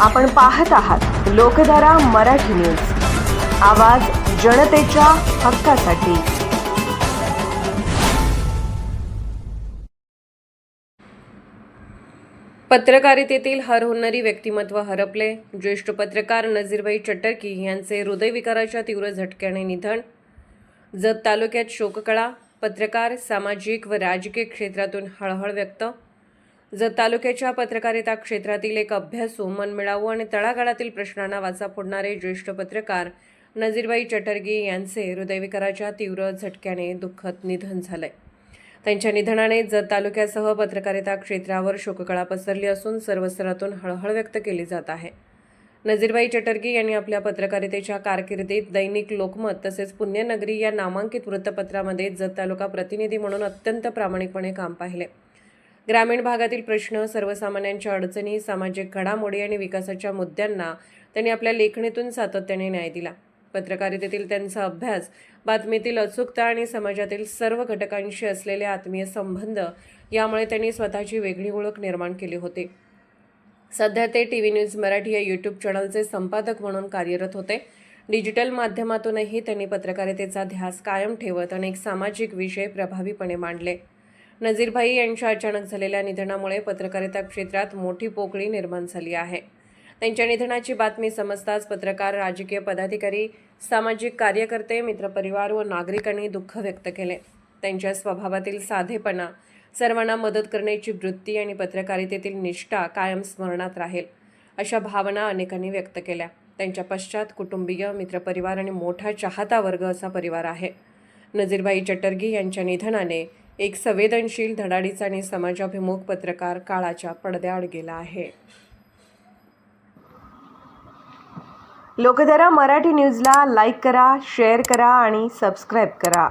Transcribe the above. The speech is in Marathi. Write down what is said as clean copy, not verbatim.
आपण पाहत आहात लोकधारा मराठी न्यूज, आवाज जनतेच्या हक्कासाठी। पत्रकारितेतील हरहुन्नरी व्यक्तिमत्व हरपले। ज्येष्ठ पत्रकार नजीरभाई चटर्की यांचे हृदयविकाराच्या तीव्र झटक्याने निधन। जत तालुक्यात शोककळा। पत्रकार, सामाजिक व राजकीय क्षेत्रातून हळहळ व्यक्त। जत तालुक्याच्या पत्रकारिता क्षेत्रातील एक अभ्यासू, मनमिळावू आणि तळागाळातील प्रश्नांना वाचा फोडणारे ज्येष्ठ पत्रकार नजीरभाई चटर्की यांचे हृदयविकाराच्या तीव्र झटक्याने दुःखद निधन झाले। त्यांच्या निधनाने जत तालुक्यासह पत्रकारिता क्षेत्रावर शोककळा पसरली असून सर्व स्तरातून हळहळ व्यक्त केली जात आहे। नजीरभाई चटर्की यांनी आपल्या पत्रकारितेच्या कारकिर्दीत दैनिक लोकमत तसेच पुण्यनगरी या नामांकित वृत्तपत्रामध्ये जत तालुका प्रतिनिधी म्हणून अत्यंत प्रामाणिकपणे काम पाहिले। ग्रामीण भागातील प्रश्न, सर्वसामान्यांच्या अडचणी, सामाजिक घडामोडी आणि विकासाच्या मुद्द्यांना त्यांनी आपल्या लेखणीतून सातत्याने न्याय दिला। पत्रकारितेतील त्यांचा अभ्यास, बातमीतील अचूकता आणि समाजातील सर्व घटकांशी असलेले आत्मीय संबंध यामुळे त्यांनी स्वतःची वेगळी ओळख निर्माण केली होती। सध्या ते टीव्ही न्यूज मराठी या यूट्यूब चॅनलचे संपादक म्हणून कार्यरत होते। डिजिटल माध्यमातूनही त्यांनी पत्रकारितेचा ध्यास कायम ठेवत अनेक सामाजिक विषय प्रभावीपणे मांडले। नजीरभाई यांच्या अचानक झालेल्या निधनामुळे पत्रकारिता क्षेत्रात मोठी पोकळी निर्माण झाली आहे। त्यांच्या निधनाची बातमी समजताच पत्रकार, राजकीय पदाधिकारी, सामाजिक कार्यकर्ते, मित्रपरिवार व नागरिकांनी दुःख व्यक्त केले। त्यांच्या स्वभावातील साधेपणा, सर्वांना मदत करण्याची वृत्ती आणि पत्रकारितेतील निष्ठा कायम स्मरणात राहील, अशा भावना अनेकांनी व्यक्त केल्या। त्यांच्या पश्चात कुटुंबीय, मित्रपरिवार आणि मोठा चाहता वर्ग असा परिवार आहे। नजीरभाई चटर्की यांच्या निधनाने एक संवेदनशील, धडाडीचा आणि समाजाभिमुख पत्रकार काळाच्या पडद्याआड गेला आहे। लोकधारा मराठी न्यूजला लाईक करा, शेअर करा आणि सबस्क्राईब करा।